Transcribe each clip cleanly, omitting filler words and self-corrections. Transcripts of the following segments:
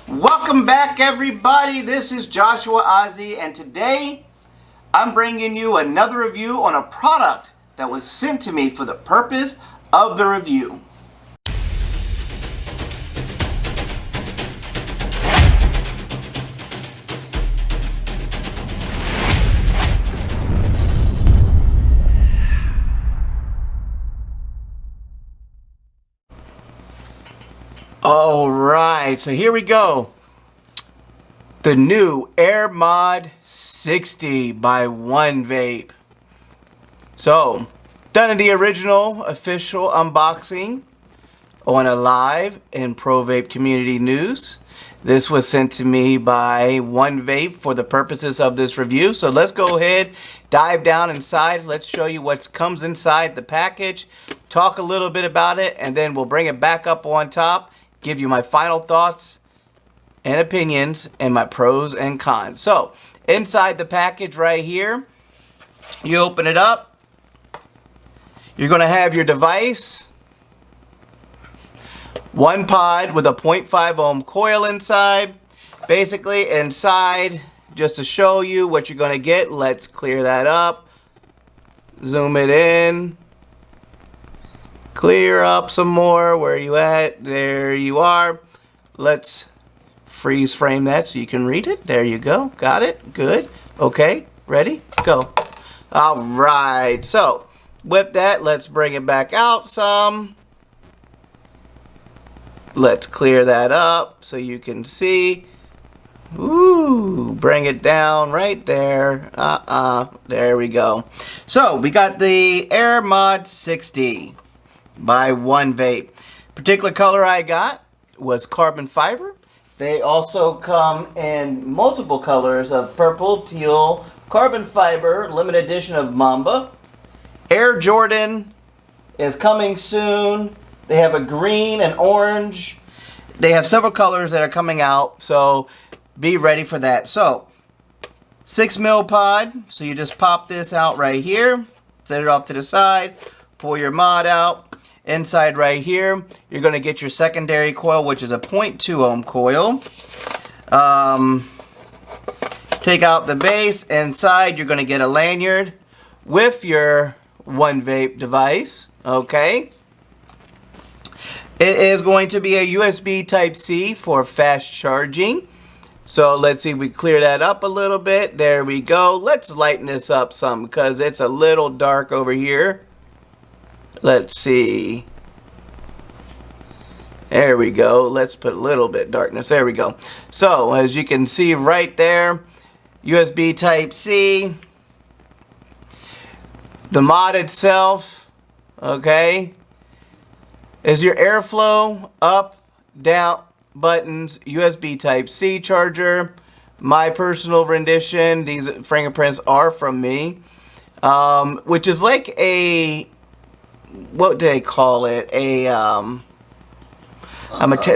Welcome back, everybody. This is Joshua Ozzie, and today I'm bringing you another review on a product that was sent to me for the purpose of the review. Alright, so here we go. The new AirMod60 by OneVape. So, done the original official unboxing on a live in ProVape community news. This was sent to me by OneVape for the purposes of this review. So let's go ahead, dive down inside. Let's show you what comes inside the package, talk a little bit about it, and then we'll bring it back up on top, give you my final thoughts and opinions and my pros and cons. So inside the package right here, you open it up, you're going to have your device, one pod with a 0.5 ohm coil inside. Basically inside, just to show you what you're going to get, let's clear that up, zoom it in, clear up some more. Where are you at? There you are. Let's freeze frame that so you can read it. There you go. Got it. Good. Okay. Ready? Go. All right. So with that, let's bring it back out some. Let's clear that up so you can see. Ooh, bring it down right there. There we go. So we got the AirMod60 by OneVape. Particular color I got was carbon fiber. They also come in multiple colors of purple, teal, carbon fiber, limited edition of Mamba. Air Jordan is coming soon. They have a green and orange. They have several colors that are coming out, so be ready for that. So 6 mil pod, so you just pop this out right here, set it off to the side, pull your mod out. Inside right here, you're going to get your secondary coil, which is a 0.2 ohm coil. Take out the base. Inside, you're going to get a lanyard with your OneVape device. Okay. It is going to be a USB Type-C for fast charging. So let's see if we clear that up a little bit. There we go. Let's lighten this up some because it's a little dark over here. Let's see. There we go. Let's put a little bit darkness. There we go. So as you can see right there, USB Type-C. The mod itself, okay, is your airflow up, down buttons, USB Type-C charger. My personal rendition, these fingerprints are from me, which is like a, what do they call it? It's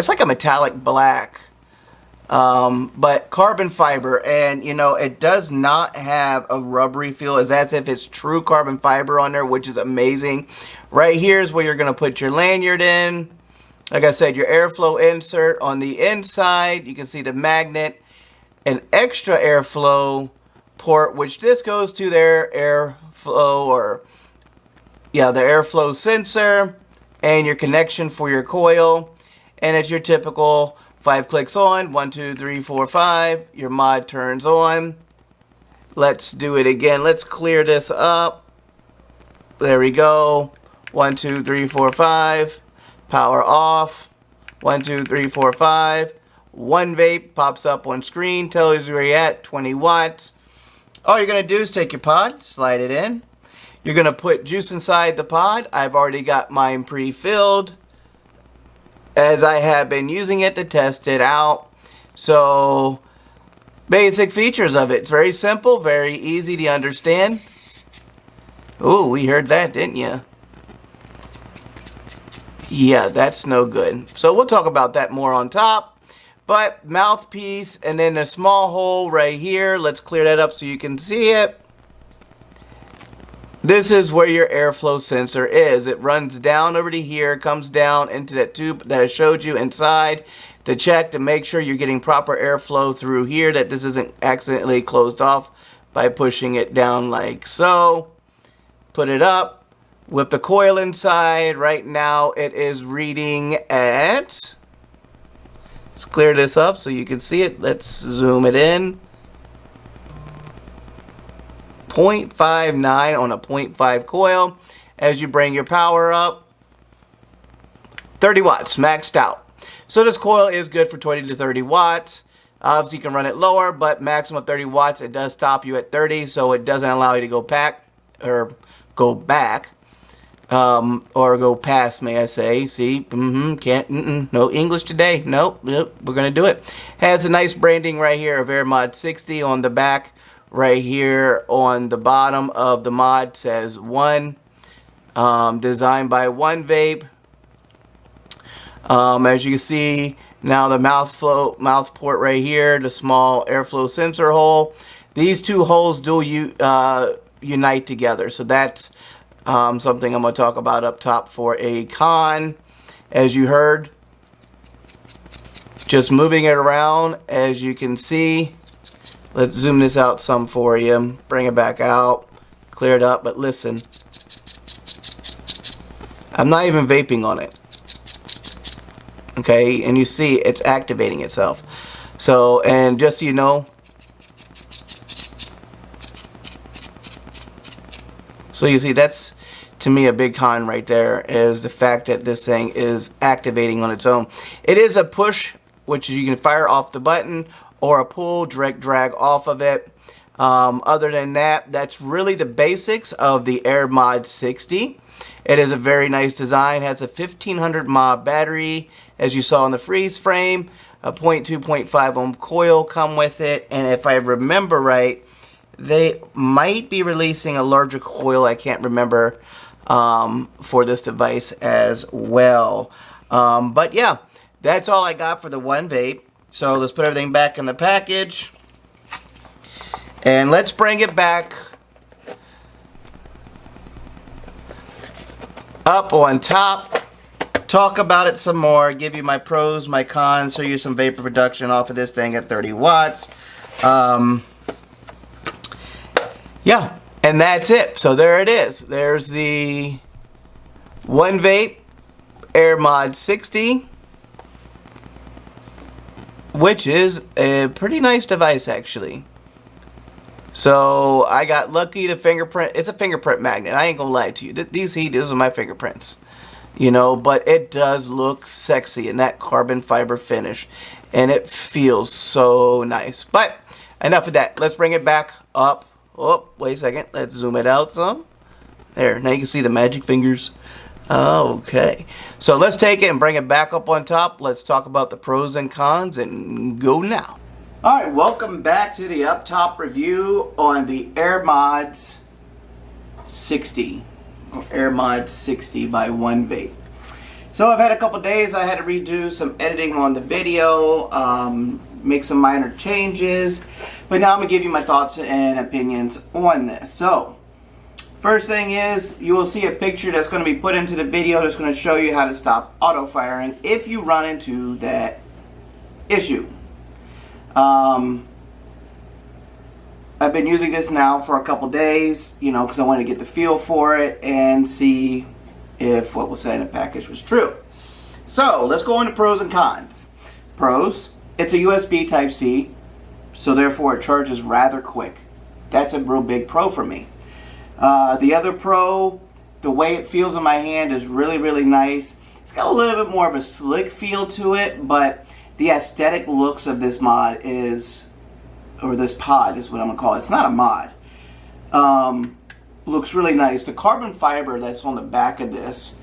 like a metallic black, but carbon fiber, and you know it does not have a rubbery feel. It's as if it's true carbon fiber on there, which is amazing. Right here is where you're gonna put your lanyard in. Like I said, your airflow insert on the inside. You can see the magnet, an extra airflow port, which this goes to their airflow or the airflow sensor, and your connection for your coil. And it's your typical 5 clicks on, 1, 2, 3, 4, 5. Your mod turns on. Let's do it again. Let's clear this up. There we go. 1, 2, 3, 4, 5. Power off. 1, 2, 3, 4, 5. OneVape pops up on screen, tells you where you're at, 20 watts. All you're going to do is take your pod, slide it in. You're going to put juice inside the pod. I've already got mine pre-filled, as I have been using it to test it out. So, basic features of it. It's very simple, very easy to understand. Ooh, we heard that, didn't you? Yeah, that's no good. So we'll talk about that more on top. But mouthpiece and then a small hole right here. Let's clear that up so you can see it. This is where your airflow sensor is. It runs down over to here, comes down into that tube that I showed you inside, to check to make sure you're getting proper airflow through here, that this isn't accidentally closed off by pushing it down like so. Put it up with the coil inside. Right now it is reading at, let's clear this up so you can see it. Let's zoom it in. 0.59 on a 0.5 coil. As you bring your power up, 30 watts maxed out. So this coil is good for 20 to 30 watts. Obviously you can run it lower, but maximum of 30 watts. It does stop you at 30, so it doesn't allow you to go back, or go past, may I say. See, can't, no English today. Nope, we're gonna do it. Has a nice branding right here of AirMod60 on the back. Right here on the bottom of the mod says One. Designed by OneVape. As you can see, now the mouth port right here, the small airflow sensor hole. These two holes do unite together. So that's something I'm going to talk about up top for a con. As you heard, just moving it around, as you can see. Let's zoom this out some for you. Bring it back out. Clear it up, but listen. I'm not even vaping on it. Okay, and you see it's activating itself. So, and just so you know, so you see that's to me a big con right there, is the fact that this thing is activating on its own. It is a push, which you can fire off the button, or a pull, direct drag off of it. Other than that, that's really the basics of the AirMod60. It is a very nice design. Has a 1500 mAh battery, as you saw in the freeze frame. A 0.2.5 ohm coil come with it, and if I remember right, they might be releasing a larger coil. I can't remember for this device as well. But yeah, that's all I got for the OneVape. So let's put everything back in the package, and let's bring it back up on top, talk about it some more, give you my pros, my cons, show you some vapor production off of this thing at 30 watts. Yeah, and that's it. So there it is. There's the OneVape AirMod60, which is a pretty nice device actually. So I got lucky. The fingerprint, it's a fingerprint magnet. I ain't gonna lie to you. These are my fingerprints, you know, but it does look sexy in that carbon fiber finish, and it feels so nice. But enough of that. Let's bring it back up. Oh, wait a second. Let's zoom it out some. There. Now you can see the magic fingers. Okay. So let's take it and bring it back up on top. Let's talk about the pros and cons, and go now. Alright, welcome back to the up top review on the AirMod60, or AirMod60 by OneVape. So I've had a couple days. I had to redo some editing on the video, make some minor changes, but now I'm going to give you my thoughts and opinions on this. So, first thing is, you will see a picture that's going to be put into the video that's going to show you how to stop auto firing if you run into that issue. I've been using this now for a couple days, you know, because I wanted to get the feel for it and see if what was said in the package was true. So let's go into pros and cons. Pros: it's a USB Type-C, so therefore it charges rather quick. That's a real big pro for me. The other pro, the way it feels in my hand is really, really nice. It's got a little bit more of a slick feel to it, but the aesthetic looks of this mod is, or this pod is what I'm going to call it. It's not a mod. Looks really nice. The carbon fiber that's on the back of this,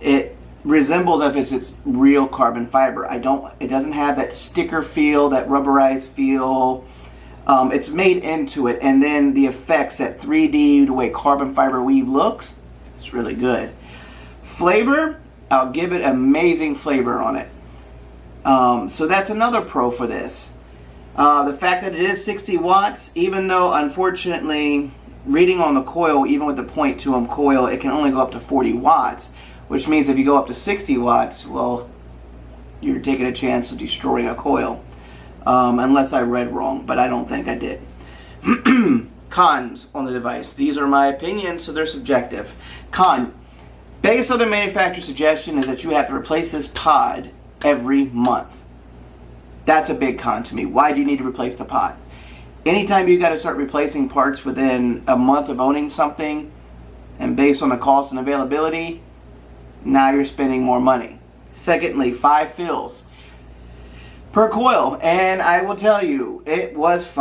it resembles if it's real carbon fiber. It doesn't have that sticker feel, that rubberized feel. It's made into it, and then the effects, that 3D, the way carbon fiber weave looks, it's really good. Flavor, I'll give it amazing flavor on it. So that's another pro for this. The fact that it is 60 watts, even though unfortunately reading on the coil, even with the 0.2 ohm coil, it can only go up to 40 watts, which means if you go up to 60 watts, well, you're taking a chance of destroying a coil. Unless I read wrong, but I don't think I did. Cons on the device. These are my opinions, so they're subjective. Con. Based on the manufacturer's suggestion is that you have to replace this pod every month. That's a big con to me. Why do you need to replace the pod? Anytime you got to start replacing parts within a month of owning something, and based on the cost and availability, now you're spending more money. Secondly, 5 fills per coil, and I will tell you, it was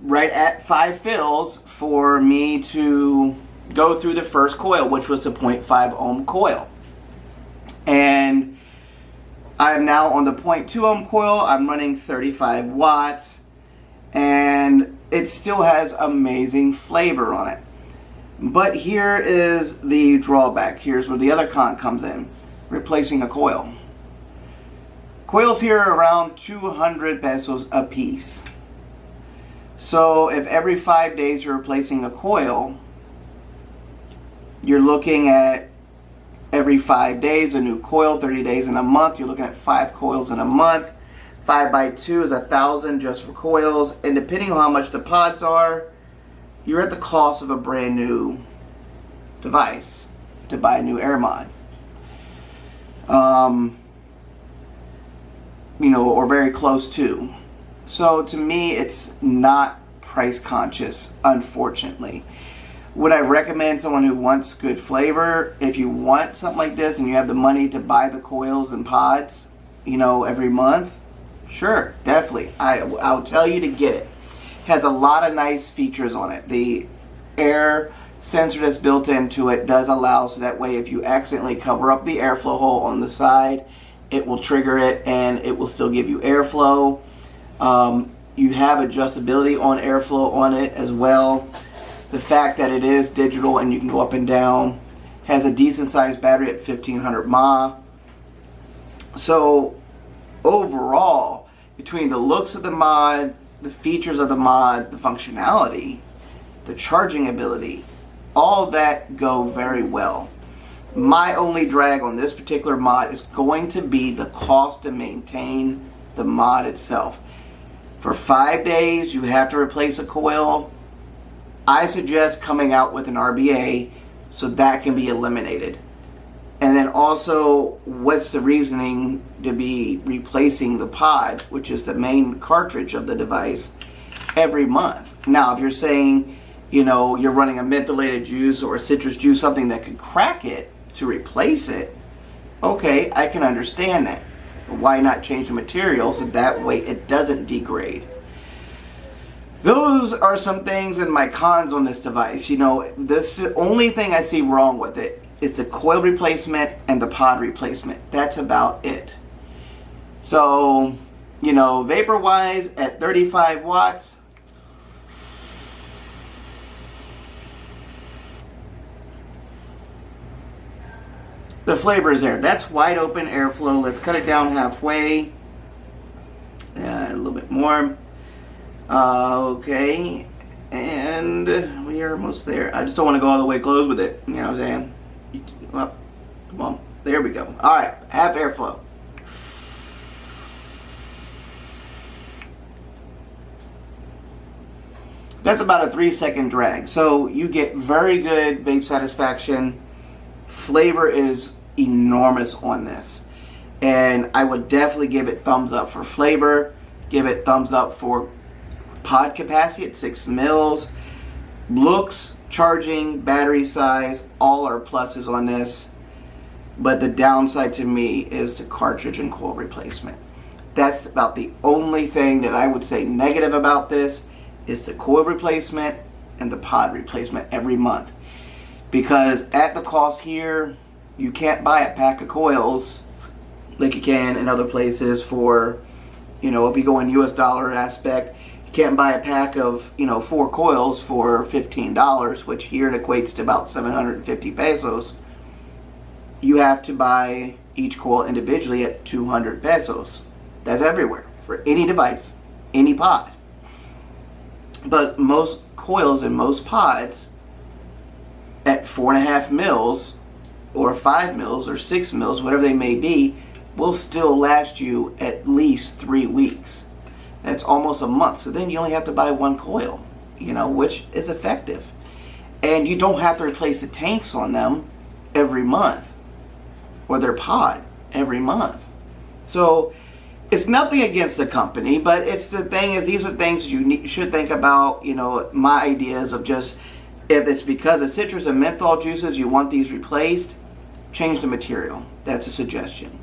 right at 5 fills for me to go through the first coil, which was the 0.5 ohm coil. And I'm now on the 0.2 ohm coil. I'm running 35 watts, and it still has amazing flavor on it. But here is the drawback. Here's where the other con comes in. Replacing a coil. Coils here are around 200 pesos a piece. So if every 5 days you're replacing a coil, you're looking at every 5 days a new coil, 30 days in a month. You're looking at 5 coils in a month. 5 by 2 is 1,000 just for coils. And depending on how much the pods are, you're at the cost of a brand new device to buy a new AirMod. You know, or very close to. So to me, it's not price conscious, unfortunately. Would I recommend someone who wants good flavor? If you want something like this and you have the money to buy the coils and pods, you know, every month, sure, definitely. I'll tell you to get it. Has a lot of nice features on it. The air sensor that's built into it does allow, so that way if you accidentally cover up the airflow hole on the side, it will trigger it and it will still give you airflow. You have adjustability on airflow on it as well. The fact that it is digital and you can go up and down. Has a decent sized battery at 1500 mAh. So overall, between the looks of the mod, the features of the mod, the functionality, the charging ability, all of that go very well. My only drag on this particular mod is going to be the cost to maintain the mod itself. For 5 days, you have to replace a coil. I suggest coming out with an RBA so that can be eliminated. And then also, what's the reasoning to be replacing the pod, which is the main cartridge of the device, every month? Now, if you're saying, you know, you're running a mentholated juice or a citrus juice, something that could crack it to replace it, okay, I can understand that. But why not change the material so that way it doesn't degrade? Those are some things in my cons on this device. You know, the only thing I see wrong with it is the coil replacement and the pod replacement. That's about it. So, you know, vapor wise at 35 watts, the flavor is there. That's wide open airflow. Let's cut it down halfway. A little bit more. Okay. And we are almost there. I just don't want to go all the way closed with it. You know what I'm saying? Well, come on. There we go. Alright. Half airflow. That's about a 3-second drag. So you get very good vape satisfaction. Flavor is enormous on this, and I would definitely give it thumbs up for flavor. Give it thumbs up for pod capacity at 6 mils. Looks, charging, battery size, all are pluses on this. But the downside to me is the cartridge and coil replacement. That's about the only thing that I would say negative about this, is the coil replacement and the pod replacement every month. Because at the cost here, you can't buy a pack of coils like you can in other places for, you know, if you go in US dollar aspect, you can't buy a pack of, you know, 4 coils for $15, which here it equates to about 750 pesos. You have to buy each coil individually at 200 pesos. That's everywhere for any device, any pod. But most coils and most pods at 4.5 mils or 5 mils or 6 mils, whatever they may be, will still last you at least 3 weeks. That's almost a month. So then you only have to buy one coil, you know, which is effective. And you don't have to replace the tanks on them every month, or their pod every month. So it's nothing against the company, but it's the thing is, these are things you should think about. You know, my ideas of just, if it's because of citrus and menthol juices you want these replaced, change the material. That's a suggestion.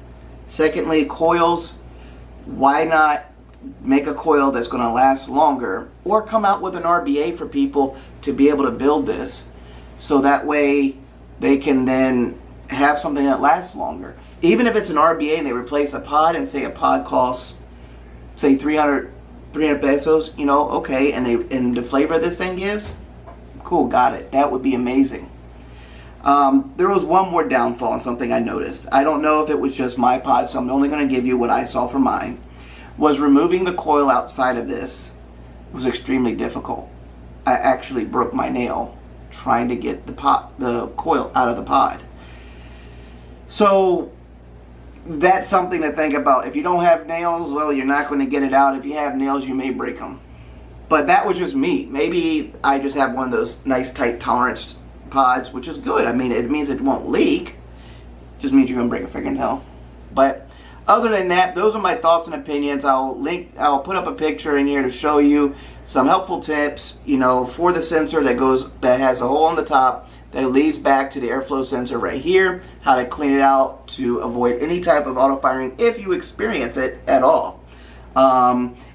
Secondly, coils, why not make a coil that's going to last longer, or come out with an RBA for people to be able to build this, so that way they can then have something that lasts longer. Even if it's an RBA and they replace a pod, and say a pod costs, say 300 pesos, you know, okay, and the flavor this thing gives, cool, got it. That would be amazing. There was one more downfall on something I noticed. I don't know if it was just my pod, so I'm only going to give you what I saw for mine. Was removing the coil outside of this was extremely difficult. I actually broke my nail trying to get the coil out of the pod. So that's something to think about. If you don't have nails, well, you're not going to get it out. If you have nails, you may break them. But that was just me. Maybe I just have one of those nice tight tolerance pods, which is good. I mean, it means it won't leak. It just means you're going to break a fingernail. But other than that, those are my thoughts and opinions. I'll put up a picture in here to show you some helpful tips, you know, for the sensor that has a hole on the top that leads back to the airflow sensor right here, how to clean it out to avoid any type of auto firing if you experience it at all.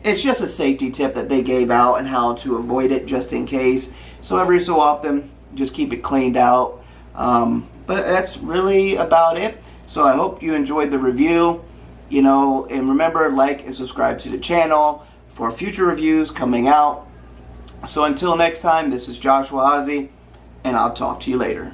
It's just a safety tip that they gave out and how to avoid it just in case. So every so often, just keep it cleaned out. But that's really about it. So I hope you enjoyed the review. You know, and remember, like and subscribe to the channel for future reviews coming out. So until next time, this is Joshua Ozzie, and I'll talk to you later.